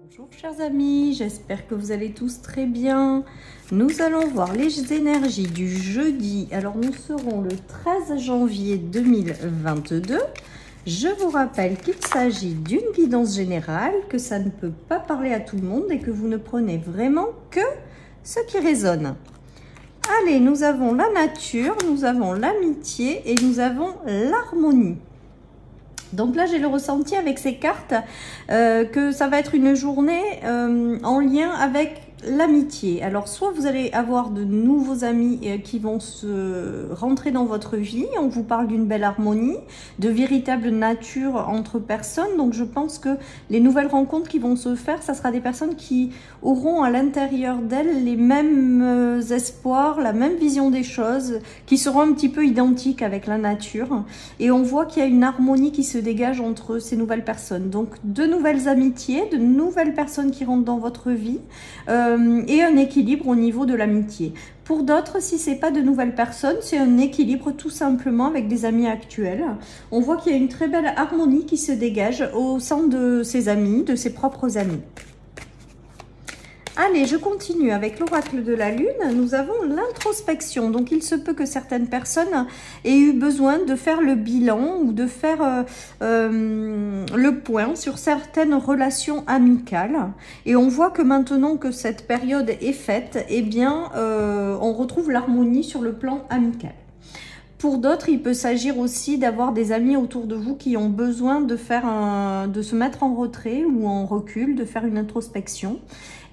Bonjour chers amis, j'espère que vous allez tous très bien. Nous allons voir les énergies du jeudi. Alors nous serons le 13 janvier 2022. Je vous rappelle qu'il s'agit d'une guidance générale, que ça ne peut pas parler à tout le monde et que vous ne prenez vraiment que ce qui résonne. Allez, nous avons la nature, nous avons l'amitié et nous avons l'harmonie. Donc là, j'ai le ressenti avec ces cartes que ça va être une journée en lien avec l'amitié. Alors, soit vous allez avoir de nouveaux amis qui vont se rentrer dans votre vie. On vous parle d'une belle harmonie, de véritable nature entre personnes. Donc, je pense que les nouvelles rencontres qui vont se faire, ça sera des personnes qui auront à l'intérieur d'elles les mêmes espoirs, la même vision des choses, qui seront un petit peu identiques avec la nature. Et on voit qu'il y a une harmonie qui se dégage entre ces nouvelles personnes. Donc, de nouvelles amitiés, de nouvelles personnes qui rentrent dans votre vie. Et un équilibre au niveau de l'amitié. Pour d'autres, si c'est pas de nouvelles personnes, c'est un équilibre tout simplement avec des amis actuels. On voit qu'il y a une très belle harmonie qui se dégage au sein de ses amis, de ses propres amis. Allez, je continue avec l'oracle de la lune. Nous avons l'introspection. Donc, il se peut que certaines personnes aient eu besoin de faire le bilan ou de faire le point sur certaines relations amicales. Et on voit que maintenant que cette période est faite, eh bien, on retrouve l'harmonie sur le plan amical. Pour d'autres, il peut s'agir aussi d'avoir des amis autour de vous qui ont besoin de se mettre en retrait ou en recul, de faire une introspection.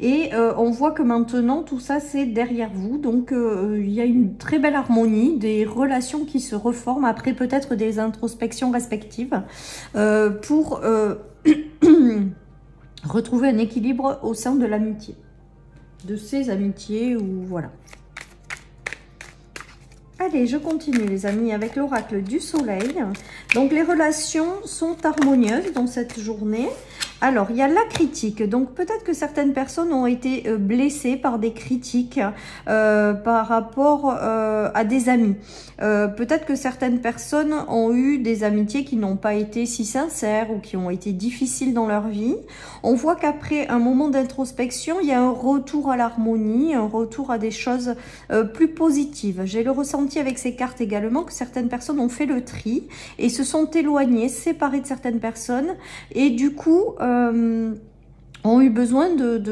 Et on voit que maintenant, tout ça, c'est derrière vous. Donc, il y a une très belle harmonie, des relations qui se reforment après peut-être des introspections respectives pour retrouver un équilibre au sein de l'amitié, de ces amitiés ou voilà. Allez, je continue les amis avec l'oracle du soleil. Donc les relations sont harmonieuses dans cette journée. Alors, il y a la critique. Donc, peut-être que certaines personnes ont été blessées par des critiques par rapport à des amis. Peut-être que certaines personnes ont eu des amitiés qui n'ont pas été si sincères ou qui ont été difficiles dans leur vie. On voit qu'après un moment d'introspection, il y a un retour à l'harmonie, un retour à des choses plus positives. J'ai le ressenti avec ces cartes également que certaines personnes ont fait le tri et se sont éloignées, séparées de certaines personnes et du coup ont eu besoin de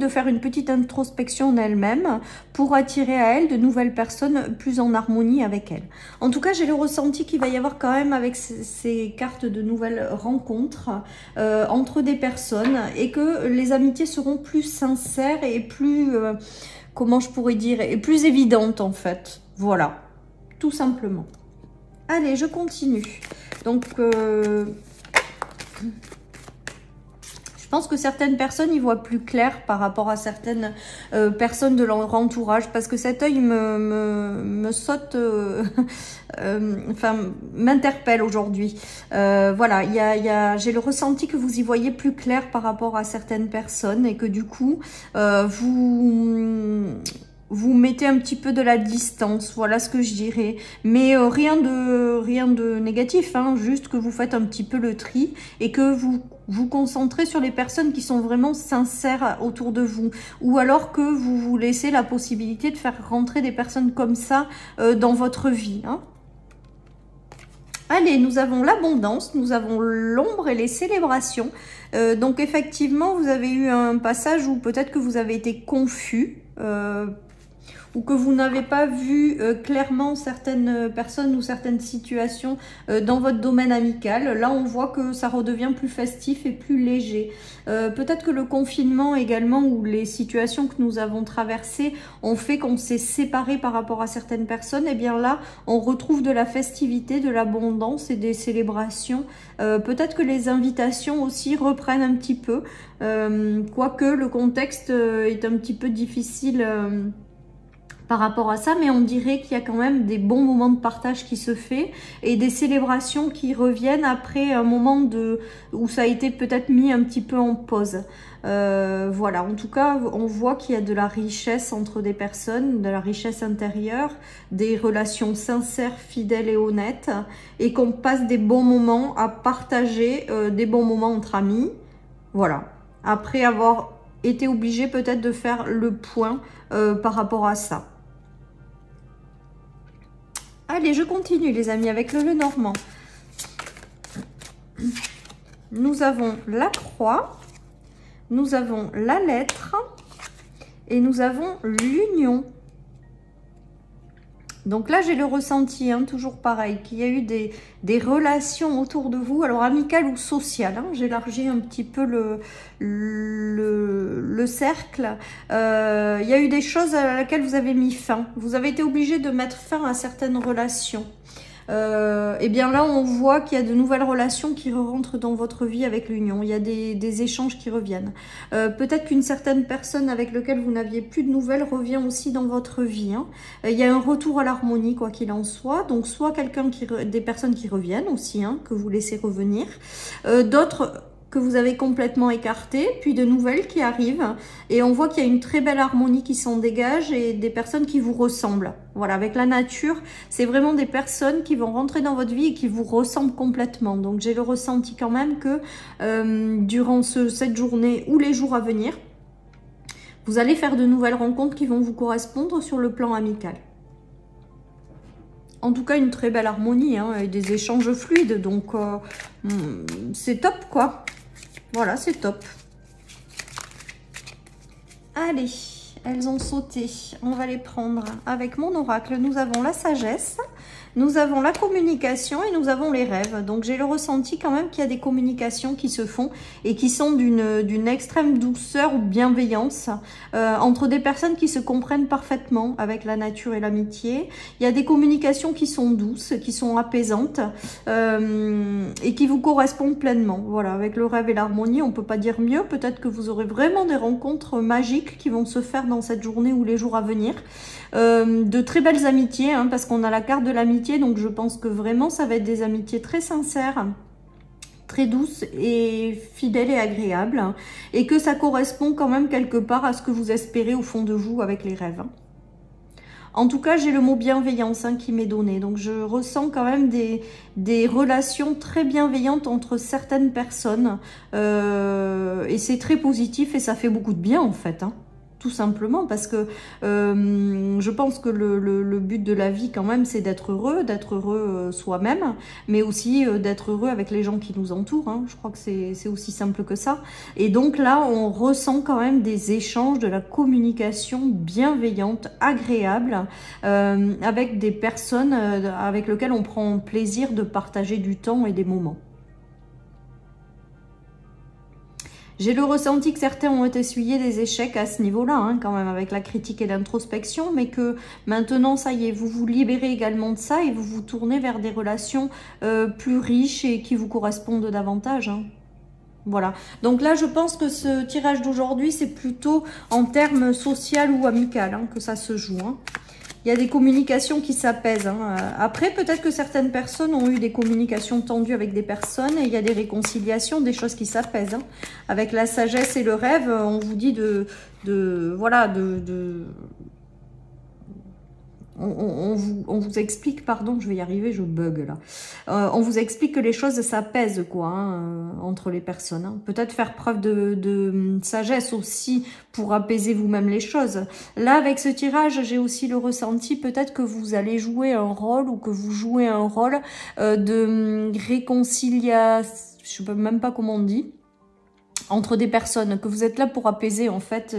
faire une petite introspection en elles-mêmes pour attirer à elles de nouvelles personnes plus en harmonie avec elles. En tout cas, j'ai le ressenti qu'il va y avoir quand même avec ces cartes de nouvelles rencontres entre des personnes et que les amitiés seront plus sincères et plus, comment je pourrais dire, et plus évidentes en fait. Voilà, tout simplement. Allez, je continue. Donc, je pense que certaines personnes y voient plus clair par rapport à certaines personnes de leur entourage parce que cet œil me saute, enfin m'interpelle aujourd'hui. Voilà, j'ai le ressenti que vous y voyez plus clair par rapport à certaines personnes et que du coup vous mettez un petit peu de la distance, voilà ce que je dirais. Mais rien de négatif, hein, juste que vous faites un petit peu le tri et que vous vous concentrez sur les personnes qui sont vraiment sincères autour de vous. Ou alors que vous vous laissez la possibilité de faire rentrer des personnes comme ça dans votre vie. Hein. Allez, nous avons l'abondance, nous avons l'ombre et les célébrations. Donc effectivement, vous avez eu un passage où peut-être que vous avez été confus. Ou que vous n'avez pas vu clairement certaines personnes ou certaines situations dans votre domaine amical. Là, on voit que ça redevient plus festif et plus léger. Peut-être que le confinement également ou les situations que nous avons traversées ont fait qu'on s'est séparés par rapport à certaines personnes. Et bien là, on retrouve de la festivité, de l'abondance et des célébrations. Peut-être que les invitations aussi reprennent un petit peu, quoique le contexte est un petit peu difficile par rapport à ça, mais on dirait qu'il y a quand même des bons moments de partage qui se fait et des célébrations qui reviennent après un moment où ça a été peut-être mis un petit peu en pause. Voilà, en tout cas, on voit qu'il y a de la richesse entre des personnes, de la richesse intérieure, des relations sincères, fidèles et honnêtes, et qu'on passe des bons moments à partager, des bons moments entre amis, Voilà. Après avoir été obligé peut-être de faire le point par rapport à ça. Allez, je continue les amis avec le Lenormand. Nous avons la croix, nous avons la lettre et nous avons l'union. Donc là, j'ai le ressenti, hein, toujours pareil, qu'il y a eu des relations autour de vous, alors amicales ou sociales. Hein, j'élargis un petit peu le cercle. Il y a eu des choses à laquelle vous avez mis fin. Vous avez été obligé de mettre fin à certaines relations. Et bien là, on voit qu'il y a de nouvelles relations qui rentrent dans votre vie avec l'union. Il y a des échanges qui reviennent. Peut-être qu'une certaine personne avec laquelle vous n'aviez plus de nouvelles revient aussi dans votre vie. Hein. Il y a un retour à l'harmonie, quoi qu'il en soit. Donc, soit des personnes qui reviennent aussi, hein, que vous laissez revenir. D'autres que vous avez complètement écarté, puis de nouvelles qui arrivent. Et on voit qu'il y a une très belle harmonie qui s'en dégage et des personnes qui vous ressemblent. Voilà, avec la nature, c'est vraiment des personnes qui vont rentrer dans votre vie et qui vous ressemblent complètement. Donc, j'ai le ressenti quand même que durant cette journée ou les jours à venir, vous allez faire de nouvelles rencontres qui vont vous correspondre sur le plan amical. En tout cas, une très belle harmonie, hein, et des échanges fluides. Donc, c'est top, quoi. Voilà, c'est top. Allez, elles ont sauté. On va les prendre avec mon oracle. Nous avons la sagesse, nous avons la communication et nous avons les rêves. Donc, j'ai le ressenti quand même qu'il y a des communications qui se font et qui sont d'une extrême douceur ou bienveillance entre des personnes qui se comprennent parfaitement avec la nature et l'amitié. Il y a des communications qui sont douces, qui sont apaisantes et qui vous correspondent pleinement. Voilà, avec le rêve et l'harmonie, on peut pas dire mieux. Peut-être que vous aurez vraiment des rencontres magiques qui vont se faire dans cette journée ou les jours à venir. De très belles amitiés, hein, parce qu'on a la carte de l'amitié, donc je pense que vraiment ça va être des amitiés très sincères, très douces et fidèles et agréables, hein, et que ça correspond quand même quelque part à ce que vous espérez au fond de vous avec les rêves. En tout cas, j'ai le mot bienveillance, hein, qui m'est donné, donc je ressens quand même des relations très bienveillantes entre certaines personnes, et c'est très positif et ça fait beaucoup de bien en fait, hein. Tout simplement parce que je pense que le but de la vie quand même c'est d'être heureux soi-même, mais aussi d'être heureux avec les gens qui nous entourent, hein. Je crois que c'est aussi simple que ça. Et donc là on ressent quand même des échanges, de la communication bienveillante, agréable, avec des personnes avec lesquelles on prend plaisir de partager du temps et des moments. J'ai le ressenti que certains ont essuyé des échecs à ce niveau-là, hein, quand même, avec la critique et l'introspection, mais que maintenant, ça y est, vous vous libérez également de ça et vous vous tournez vers des relations plus riches et qui vous correspondent davantage, hein. Voilà. Donc là, je pense que ce tirage d'aujourd'hui, c'est plutôt en termes social ou amical, hein, que ça se joue, hein. Il y a des communications qui s'apaisent, hein. Après, peut-être que certaines personnes ont eu des communications tendues avec des personnes et il y a des réconciliations, des choses qui s'apaisent, hein. Avec la sagesse et le rêve, on vous dit on vous explique, pardon, je vais y arriver, je bug là. On vous explique que les choses s'apaisent, quoi, hein, entre les personnes, hein. Peut-être faire preuve de sagesse aussi pour apaiser vous-même les choses. Là, avec ce tirage, j'ai aussi le ressenti, peut-être que vous allez jouer un rôle ou que vous jouez un rôle de réconciliation, je sais même pas comment on dit, entre des personnes, que vous êtes là pour apaiser en fait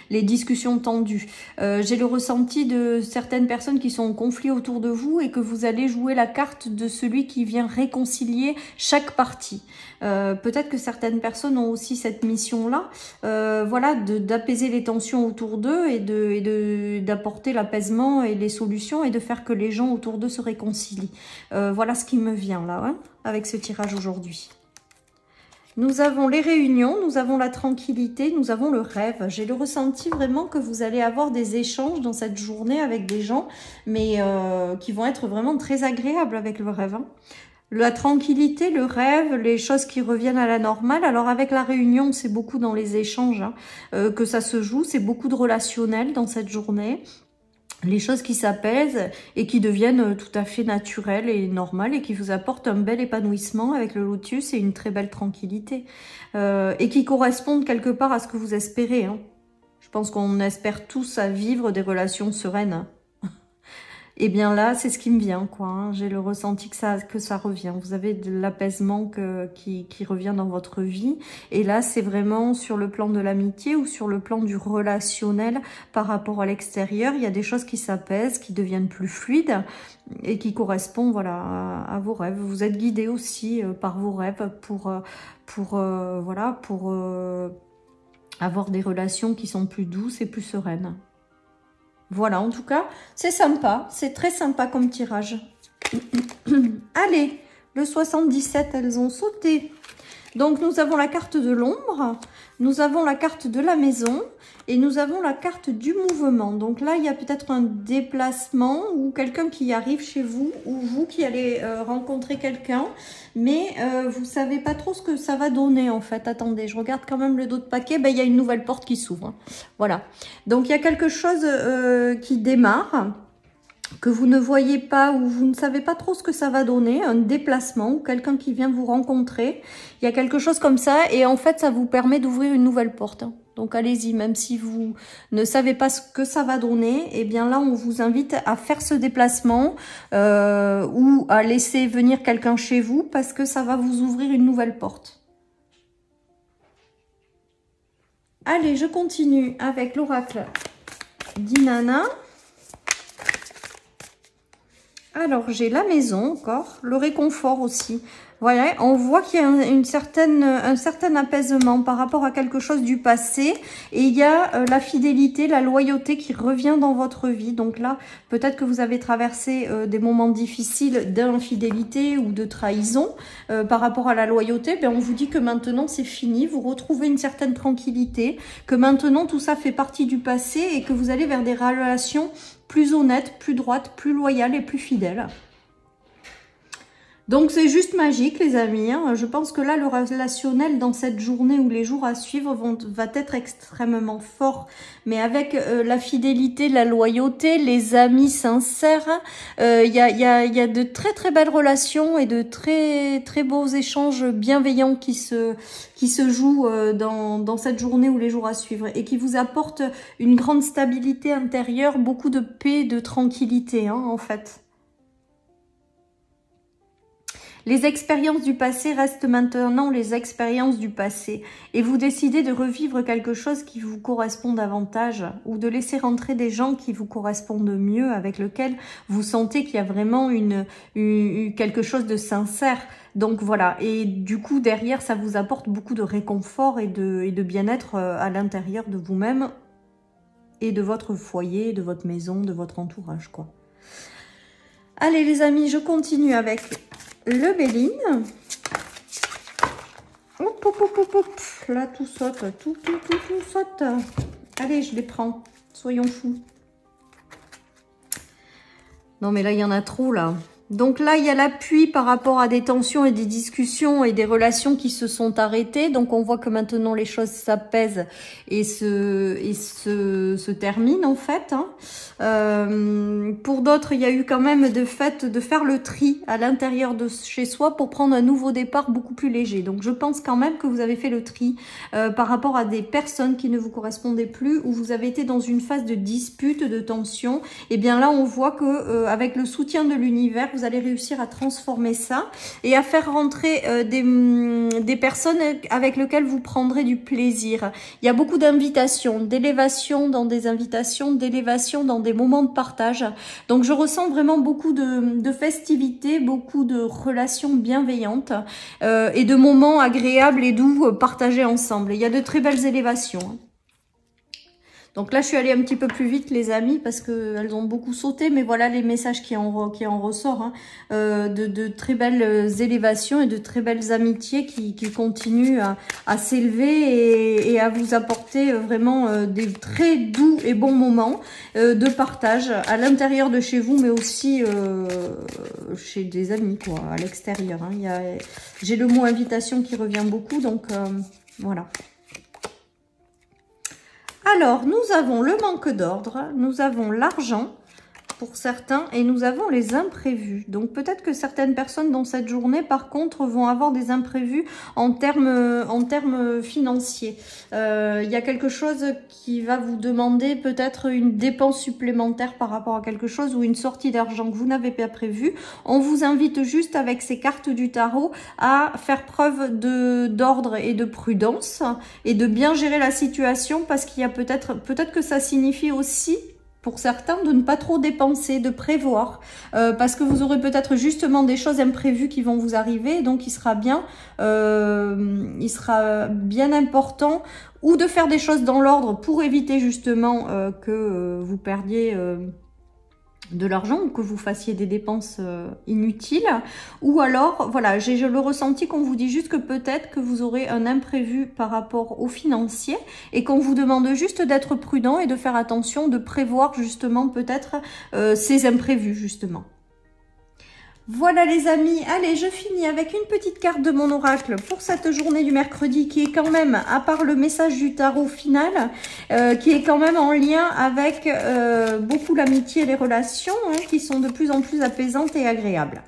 les discussions tendues. J'ai le ressenti de certaines personnes qui sont en conflit autour de vous et que vous allez jouer la carte de celui qui vient réconcilier chaque partie. Peut-être que certaines personnes ont aussi cette mission-là, voilà, d'apaiser les tensions autour d'eux et d'apporter l'apaisement et les solutions et de faire que les gens autour d'eux se réconcilient. Voilà ce qui me vient là, hein, avec ce tirage aujourd'hui. Nous avons les réunions, nous avons la tranquillité, nous avons le rêve. J'ai le ressenti vraiment que vous allez avoir des échanges dans cette journée avec des gens, mais qui vont être vraiment très agréables avec le rêve, hein. La tranquillité, le rêve, les choses qui reviennent à la normale. Alors avec la réunion, c'est beaucoup dans les échanges, hein, que ça se joue, c'est beaucoup de relationnel dans cette journée. les choses qui s'apaisent et qui deviennent tout à fait naturelles et normales et qui vous apportent un bel épanouissement avec le lotus et une très belle tranquillité. Et qui correspondent quelque part à ce que vous espérez. Hein. Je pense qu'on espère tous à vivre des relations sereines. Et bien là, c'est ce qui me vient, quoi. Hein. J'ai le ressenti que ça revient. Vous avez de l'apaisement qui revient dans votre vie. Et là, c'est vraiment sur le plan de l'amitié ou sur le plan du relationnel par rapport à l'extérieur. Il y a des choses qui s'apaisent, qui deviennent plus fluides et qui correspondent, voilà, à vos rêves. Vous êtes guidé aussi par vos rêves pour avoir des relations qui sont plus douces et plus sereines. Voilà, en tout cas, c'est sympa. C'est très sympa comme tirage. Allez, le 77, elles ont sauté. Donc, nous avons la carte de l'ombre, nous avons la carte de la maison et nous avons la carte du mouvement. Donc là, il y a peut-être un déplacement ou quelqu'un qui arrive chez vous ou vous qui allez rencontrer quelqu'un. Mais vous ne savez pas trop ce que ça va donner en fait. Attendez, je regarde quand même le dos de paquet. Ben, il y a une nouvelle porte qui s'ouvre. Voilà. Donc, il y a quelque chose qui démarre, que vous ne voyez pas ou vous ne savez pas trop ce que ça va donner, un déplacement ou quelqu'un qui vient vous rencontrer. Il y a quelque chose comme ça et en fait, ça vous permet d'ouvrir une nouvelle porte. Donc, allez-y, même si vous ne savez pas ce que ça va donner, eh bien là, on vous invite à faire ce déplacement ou à laisser venir quelqu'un chez vous parce que ça va vous ouvrir une nouvelle porte. Allez, je continue avec l'oracle d'Inanna. Alors, j'ai la maison encore, le réconfort aussi. Voilà, on voit qu'il y a un certain apaisement par rapport à quelque chose du passé. Et il y a la fidélité, la loyauté qui revient dans votre vie. Donc là, peut-être que vous avez traversé des moments difficiles d'infidélité ou de trahison par rapport à la loyauté. Ben, on vous dit que maintenant, c'est fini. Vous retrouvez une certaine tranquillité. Que maintenant, tout ça fait partie du passé et que vous allez vers des relations plus honnêtes, plus droites, plus loyales et plus fidèles. Donc, c'est juste magique, les amis. Hein. Je pense que là, le relationnel dans cette journée ou les jours à suivre va être extrêmement fort. Mais avec la fidélité, la loyauté, les amis sincères, il y a de très, très belles relations et de très, très beaux échanges bienveillants qui se jouent dans cette journée ou les jours à suivre et qui vous apportent une grande stabilité intérieure, beaucoup de paix, de tranquillité, hein, en fait. Les expériences du passé restent maintenant les expériences du passé et vous décidez de revivre quelque chose qui vous correspond davantage ou de laisser rentrer des gens qui vous correspondent mieux, avec lesquels vous sentez qu'il y a vraiment quelque chose de sincère. Donc voilà, et du coup derrière ça vous apporte beaucoup de réconfort et de bien-être à l'intérieur de vous-même et de votre foyer, de votre maison, de votre entourage, quoi. Allez les amis, je continue avec le Béline. Hop, hop, hop, hop, hop. Là, tout saute. Tout saute. Allez, je les prends. Soyons fous. Non, mais là, il y en a trop, là. Donc là, il y a l'appui par rapport à des tensions et des discussions et des relations qui se sont arrêtées. Donc, on voit que maintenant, les choses s'apaisent et se terminent, en fait. Hein. Pour d'autres, il y a eu quand même le fait de faire le tri à l'intérieur de chez soi pour prendre un nouveau départ beaucoup plus léger. Donc, je pense quand même que vous avez fait le tri par rapport à des personnes qui ne vous correspondaient plus ou vous avez été dans une phase de dispute, de tension. Et bien là, on voit que avec le soutien de l'univers, vous allez réussir à transformer ça et à faire rentrer des personnes avec lesquelles vous prendrez du plaisir. Il y a beaucoup d'invitations, d'élévation dans des invitations, d'élévation dans des moments de partage. Donc, je ressens vraiment beaucoup de festivités, beaucoup de relations bienveillantes et de moments agréables et doux partagés ensemble. Il y a de très belles élévations. Donc là, je suis allée un petit peu plus vite, les amis, parce qu'elles ont beaucoup sauté. Mais voilà les messages qui en ressortent. Hein, de très belles élévations et de très belles amitiés qui continuent à s'élever et à vous apporter vraiment des très doux et bons moments de partage à l'intérieur de chez vous, mais aussi chez des amis, quoi, à l'extérieur. Hein. J'ai le mot invitation qui revient beaucoup, donc voilà. Alors, nous avons le manque d'ordre, nous avons l'argent, pour certains, et nous avons les imprévus. Donc peut-être que certaines personnes dans cette journée, par contre, vont avoir des imprévus en termes financiers. Il y a quelque chose qui va vous demander peut-être une dépense supplémentaire par rapport à quelque chose ou une sortie d'argent que vous n'avez pas prévue. On vous invite juste avec ces cartes du tarot à faire preuve d'ordre et de prudence et de bien gérer la situation, parce qu'il y a peut-être que ça signifie aussi pour certains de ne pas trop dépenser, de prévoir, parce que vous aurez peut-être justement des choses imprévues qui vont vous arriver, donc il sera bien important ou de faire des choses dans l'ordre pour éviter justement que vous perdiez de l'argent ou que vous fassiez des dépenses inutiles, ou alors voilà, j'ai le ressenti qu'on vous dit juste que peut-être que vous aurez un imprévu par rapport au financier et qu'on vous demande juste d'être prudent et de faire attention, de prévoir justement peut-être ces imprévus justement. Voilà les amis, allez, je finis avec une petite carte de mon oracle pour cette journée du mercredi qui est quand même, à part le message du tarot final, qui est quand même en lien avec beaucoup l'amitié et les relations qui sont de plus en plus apaisantes et agréables.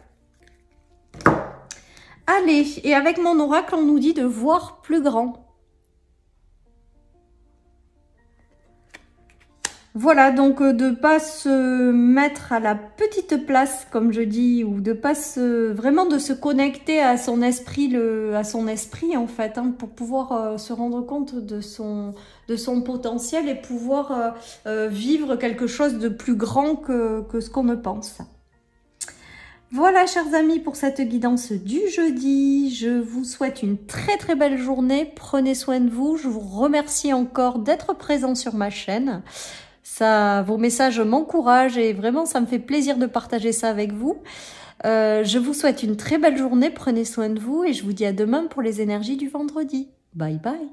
Allez, et avec mon oracle, on nous dit de voir plus grand. Voilà, donc de pas se mettre à la petite place, comme je dis, ou de pas vraiment de se connecter à son esprit, en fait, pour pouvoir se rendre compte de son potentiel et pouvoir vivre quelque chose de plus grand que ce qu'on ne pense. Voilà, chers amis, pour cette guidance du jeudi. Je vous souhaite une très très belle journée. Prenez soin de vous. Je vous remercie encore d'être présent sur ma chaîne. Vos messages m'encouragent et vraiment, ça me fait plaisir de partager ça avec vous. Je vous souhaite une très belle journée. Prenez soin de vous et je vous dis à demain pour les énergies du vendredi. Bye bye.